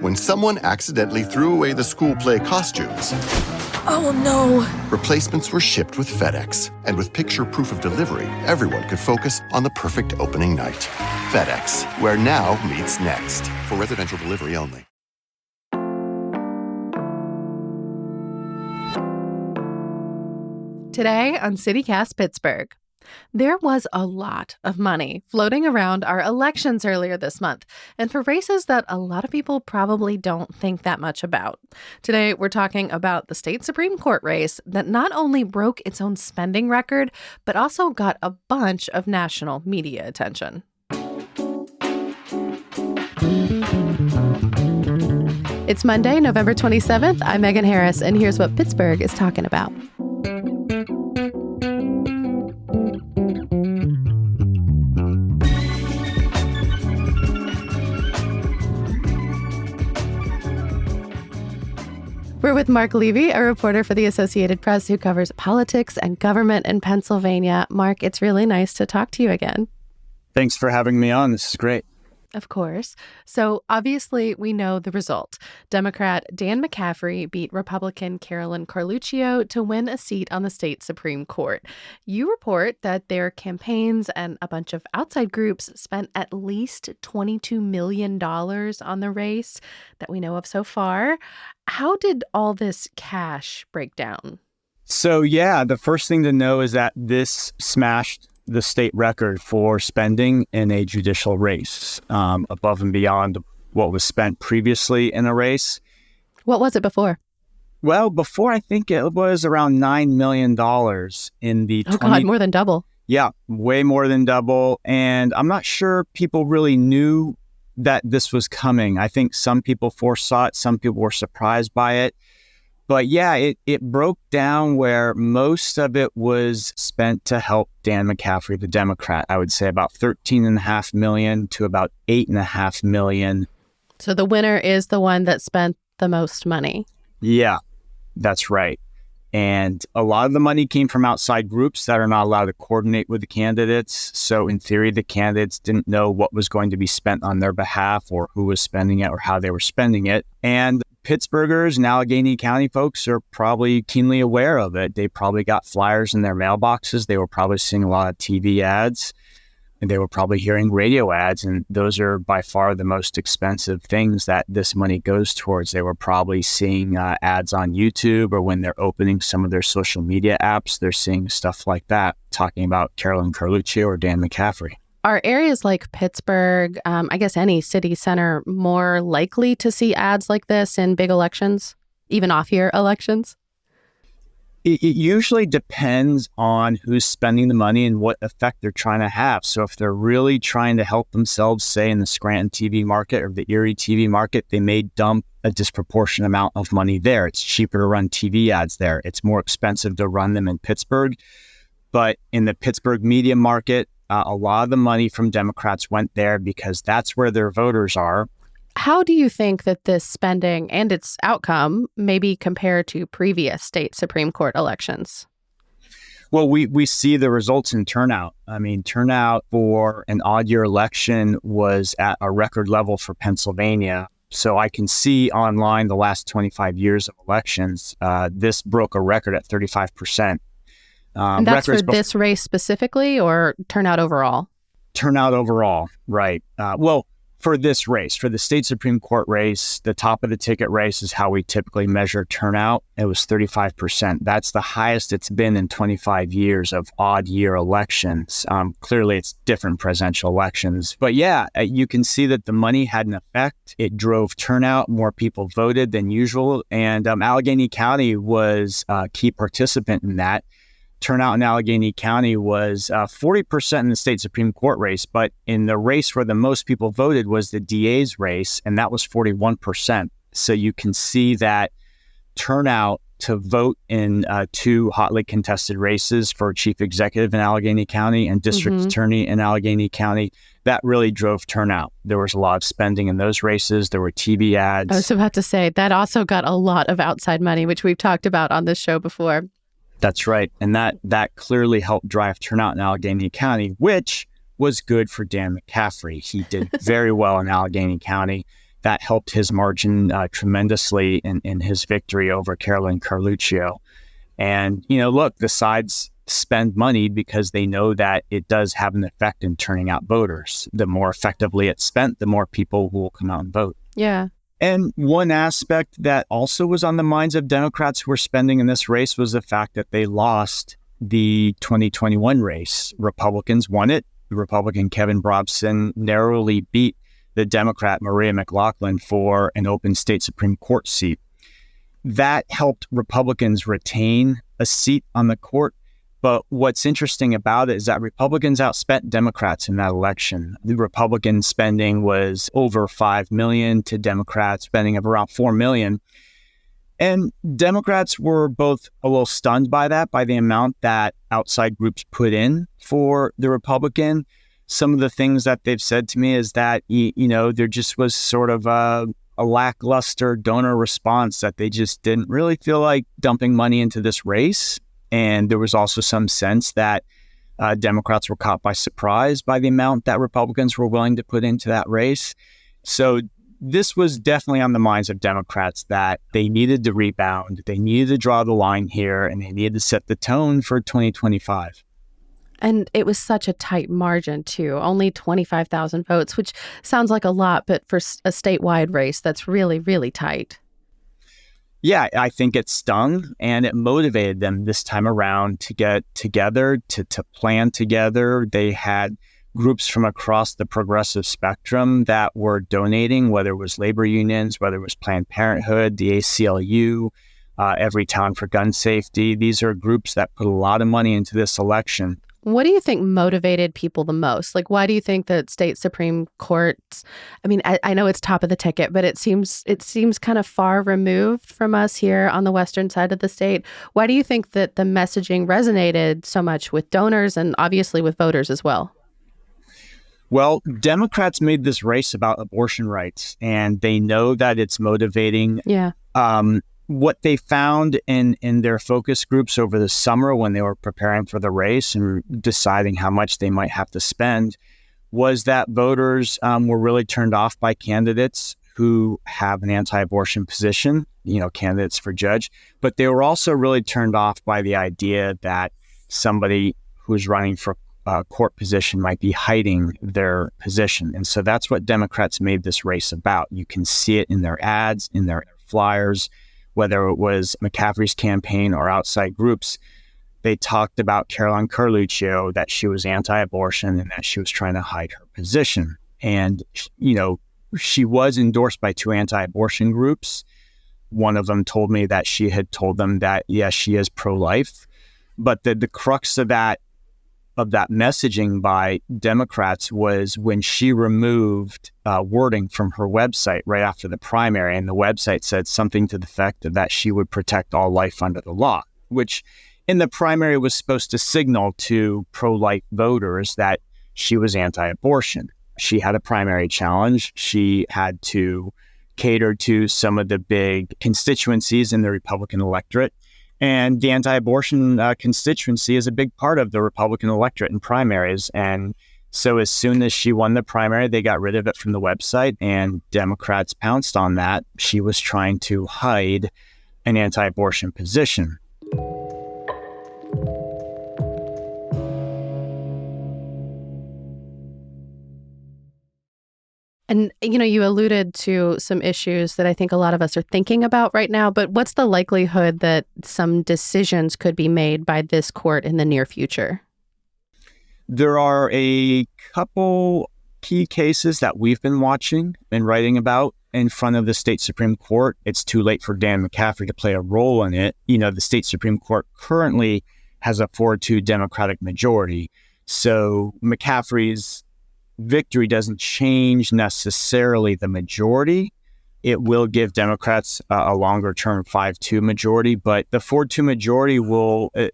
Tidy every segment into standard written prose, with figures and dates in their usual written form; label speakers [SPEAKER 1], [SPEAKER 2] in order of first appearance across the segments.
[SPEAKER 1] When someone accidentally threw away the school play costumes,
[SPEAKER 2] Oh no!
[SPEAKER 1] replacements were shipped with FedEx. And with picture proof of delivery, everyone could focus on the perfect opening night. FedEx, where now meets next. For residential delivery only.
[SPEAKER 3] Today on CityCast Pittsburgh, there was a lot of money floating around our elections earlier this month, and for races that a lot of people probably don't think that much about. Today, we're talking about the state Supreme Court race that not only broke its own spending record, but also got a bunch of national media attention. It's Monday, November 27th. I'm Megan Harris, and here's what Pittsburgh is talking about. We're with Mark Levy, a reporter for the Associated Press who covers politics and government in Pennsylvania. Mark, it's really nice to talk to you again.
[SPEAKER 4] Thanks for having me on. This is great.
[SPEAKER 3] Of course. So obviously we know the result. Democrat Dan McCaffrey beat Republican Carolyn Carluccio to win a seat on the state Supreme Court. You report that their campaigns and a bunch of outside groups spent at least $22 million on the race that we know of so far. How did all this cash break down?
[SPEAKER 4] So, the first thing to know is that this smashed the state record for spending in a judicial race, above and beyond what was spent previously in a race.
[SPEAKER 3] What was it before?
[SPEAKER 4] Well, before, I think it was around $9 million in the
[SPEAKER 3] God, more than double.
[SPEAKER 4] Yeah, way more than double. And I'm not sure people really knew that this was coming. I think some people foresaw it. Some people were surprised by it. But it broke down where most of it was spent to help Dan McCaffrey, the Democrat. I would say about $13.5 million to about $8.5 million.
[SPEAKER 3] So the winner is the one that spent the most money.
[SPEAKER 4] Yeah, that's right. And a lot of the money came from outside groups that are not allowed to coordinate with the candidates. So in theory, the candidates didn't know what was going to be spent on their behalf or who was spending it or how they were spending it. And Pittsburghers and Allegheny County folks are probably keenly aware of it. They probably got flyers in their mailboxes. They were probably seeing a lot of TV ads, and they were probably hearing radio ads. And those are by far the most expensive things that this money goes towards. They were probably seeing ads on YouTube, or when they're opening some of their social media apps, they're seeing stuff like that, talking about Carolyn Carluccio or Dan McCaffrey.
[SPEAKER 3] Are areas like Pittsburgh, I guess any city center, more likely to see ads like this in big elections, even off-year elections?
[SPEAKER 4] It usually depends on who's spending the money and what effect they're trying to have. So if they're really trying to help themselves, say in the Scranton TV market or the Erie TV market, they may dump a disproportionate amount of money there. It's cheaper to run TV ads there. It's more expensive to run them in Pittsburgh. But in the Pittsburgh media market, a lot of the money from Democrats went there because that's where their voters are.
[SPEAKER 3] How do you think that this spending and its outcome maybe compare to previous state Supreme Court elections?
[SPEAKER 4] Well, we see the results in turnout. I mean, turnout for an odd year election was at a record level for Pennsylvania. So I can see online the last 25 years of elections, this broke a record at 35%.
[SPEAKER 3] And that's for this race specifically or turnout overall?
[SPEAKER 4] Turnout overall, right. Well, for this race, for the state Supreme Court race, the top of the ticket race is how we typically measure turnout. It was 35%. That's the highest it's been in 25 years of odd year elections. Clearly, it's different presidential elections. But you can see that the money had an effect. It drove turnout. More people voted than usual. And Allegheny County was a key participant in that. Turnout in Allegheny County was 40% in the state Supreme Court race, but in the race where the most people voted was the DA's race, and that was 41%. So you can see that turnout to vote in two hotly contested races for chief executive in Allegheny County and district attorney in Allegheny County, that really drove turnout. There was a lot of spending in those races. There were TV ads.
[SPEAKER 3] I was about to say, that also got a lot of outside money, which we've talked about on this show before.
[SPEAKER 4] That's right. And that clearly helped drive turnout in Allegheny County, which was good for Dan McCaffrey. He did very well in Allegheny County. That helped his margin tremendously in his victory over Carolyn Carluccio. And, look, the sides spend money because they know that it does have an effect in turning out voters. The more effectively it's spent, the more people will come out and vote.
[SPEAKER 3] Yeah.
[SPEAKER 4] And one aspect that also was on the minds of Democrats who were spending in this race was the fact that they lost the 2021 race. Republicans won it. The Republican Kevin Brobson narrowly beat the Democrat Maria McLaughlin for an open state Supreme Court seat. That helped Republicans retain a seat on the court. But what's interesting about it is that Republicans outspent Democrats in that election. The Republican spending was over $5 million to Democrats spending of around $4 million. And Democrats were both a little stunned by that, by the amount that outside groups put in for the Republican. Some of the things that they've said to me is that, there just was sort of a lackluster donor response, that they just didn't really feel like dumping money into this race. And there was also some sense that Democrats were caught by surprise by the amount that Republicans were willing to put into that race. So this was definitely on the minds of Democrats, that they needed to rebound, they needed to draw the line here, and they needed to set the tone for 2025.
[SPEAKER 3] And it was such a tight margin, too, only 25,000 votes, which sounds like a lot, but for a statewide race, that's really, really tight.
[SPEAKER 4] Yeah, I think it stung, and it motivated them this time around to get together, to plan together. They had groups from across the progressive spectrum that were donating, whether it was labor unions, whether it was Planned Parenthood, the ACLU, Every Town for Gun Safety. These are groups that put a lot of money into this election.
[SPEAKER 3] What do you think motivated people the most? Like, why do you think that state Supreme Courts, I know it's top of the ticket, but it seems kind of far removed from us here on the western side of the state. Why do you think that the messaging resonated so much with donors and obviously with voters as well?
[SPEAKER 4] Well, Democrats made this race about abortion rights, and they know that it's motivating.
[SPEAKER 3] Yeah.
[SPEAKER 4] What they found in their focus groups over the summer when they were preparing for the race and deciding how much they might have to spend was that voters were really turned off by candidates who have an anti-abortion position, candidates for judge. But they were also really turned off by the idea that somebody who's running for a court position might be hiding their position. And so that's what Democrats made this race about. You can see it in their ads, in their flyers. Whether it was McCaffrey's campaign or outside groups, they talked about Carolyn Carluccio, that she was anti-abortion and that she was trying to hide her position. And, she was endorsed by two anti-abortion groups. One of them told me that she had told them that, yes, she is pro-life. But the crux of that messaging by Democrats was when she removed wording from her website right after the primary, and the website said something to the effect of that she would protect all life under the law, which in the primary was supposed to signal to pro-life voters that she was anti-abortion. She had a primary challenge. She had to cater to some of the big constituencies in the Republican electorate. And the anti-abortion constituency is a big part of the Republican electorate in primaries. And so as soon as she won the primary, they got rid of it from the website, and Democrats pounced on that. She was trying to hide an anti-abortion position.
[SPEAKER 3] And, you alluded to some issues that I think a lot of us are thinking about right now, but what's the likelihood that some decisions could be made by this court in the near future?
[SPEAKER 4] There are a couple key cases that we've been watching and writing about in front of the state Supreme Court. It's too late for Dan McCaffrey to play a role in it. The state Supreme Court currently has a 4-2 Democratic majority. So McCaffrey's victory doesn't change necessarily the majority. It will give Democrats a longer-term 5-2 majority, but the 4-2 majority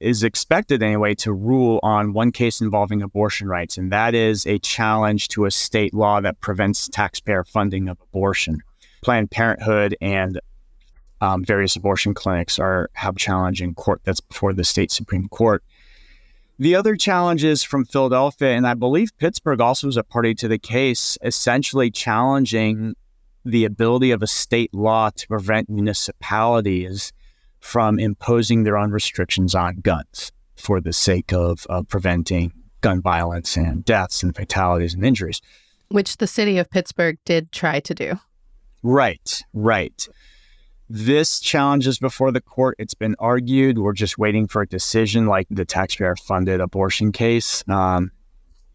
[SPEAKER 4] is expected anyway to rule on one case involving abortion rights, and that is a challenge to a state law that prevents taxpayer funding of abortion. Planned Parenthood and various abortion clinics have challenge in court that's before the state Supreme Court. The other challenges from Philadelphia, and I believe Pittsburgh also is a party to the case, essentially challenging the ability of a state law to prevent municipalities from imposing their own restrictions on guns for the sake of preventing gun violence and deaths and fatalities and injuries.
[SPEAKER 3] Which the city of Pittsburgh did try to do.
[SPEAKER 4] Right. This challenge is before the court. It's been argued. We're just waiting for a decision, like the taxpayer-funded abortion case.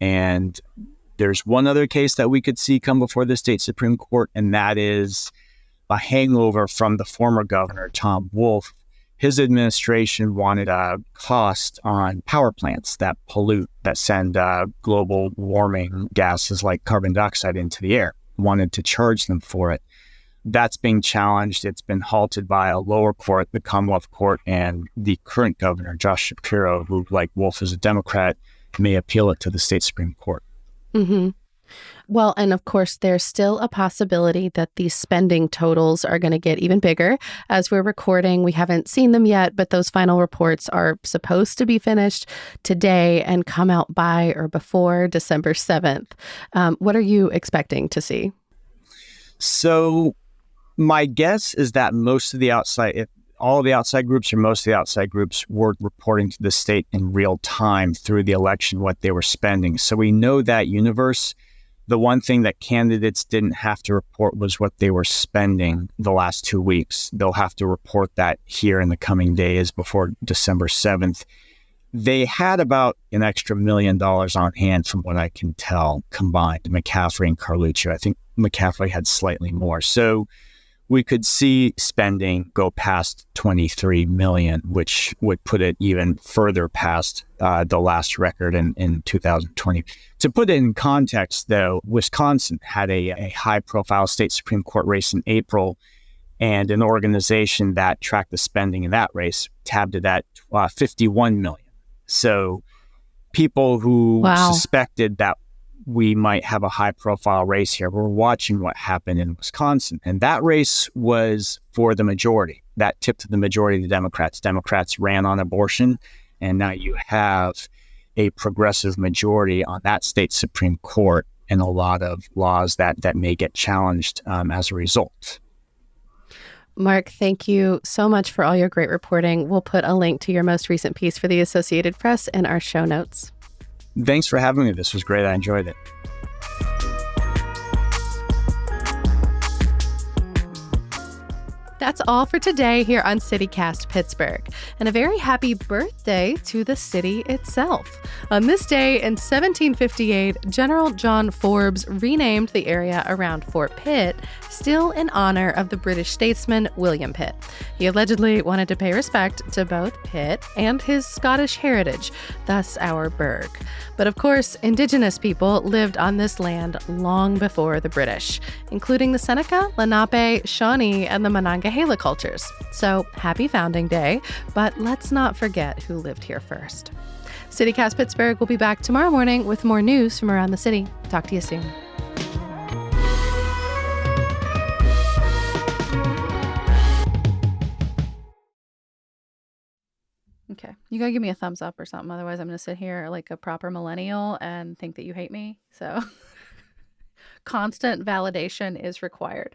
[SPEAKER 4] And there's one other case that we could see come before the state Supreme Court, and that is a hangover from the former governor, Tom Wolf. His administration wanted a cost on power plants that pollute, that send global warming gases like carbon dioxide into the air, wanted to charge them for it. That's being challenged. It's been halted by a lower court, the Commonwealth Court, and the current governor, Josh Shapiro, who, like Wolf, is a Democrat, may appeal it to the state Supreme Court.
[SPEAKER 3] Mm-hmm. Well, and of course, there's still a possibility that these spending totals are going to get even bigger. As we're recording, we haven't seen them yet, but those final reports are supposed to be finished today and come out by or before December 7th. What are you expecting to see?
[SPEAKER 4] So my guess is that most of the outside groups were reporting to the state in real time through the election what they were spending. So we know that universe. The one thing that candidates didn't have to report was what they were spending the last 2 weeks. They'll have to report that here in the coming days before December 7th. They had about an extra $1 million on hand from what I can tell combined, McCaffrey and Carluccio. I think McCaffrey had slightly more. So we could see spending go past $23 million, which would put it even further past the last record in 2020. To put it in context, though, Wisconsin had a high-profile state Supreme Court race in April, and an organization that tracked the spending in that race tabbed it at $51 million. So people who suspected that we might have a high-profile race here, we're watching what happened in Wisconsin. And that race was for the majority. That tipped to the majority of the Democrats. Democrats ran on abortion, and now you have a progressive majority on that state Supreme Court and a lot of laws that may get challenged as a result.
[SPEAKER 3] Mark, thank you so much for all your great reporting. We'll put a link to your most recent piece for the Associated Press in our show notes.
[SPEAKER 4] Thanks for having me. This was great. I enjoyed it.
[SPEAKER 3] That's all for today here on CityCast Pittsburgh. And a very happy birthday to the city itself. On this day in 1758, General John Forbes renamed the area around Fort Pitt, still in honor of the British statesman William Pitt. He allegedly wanted to pay respect to both Pitt and his Scottish heritage, thus our burgh. But of course, indigenous people lived on this land long before the British, including the Seneca, Lenape, Shawnee, and the Monongahela cultures. So happy Founding Day, but let's not forget who lived here first. CityCast Pittsburgh will be back tomorrow morning with more news from around the city. Talk to you soon. Okay. You gotta give me a thumbs up or something. Otherwise, I'm gonna sit here like a proper millennial and think that you hate me. So constant validation is required.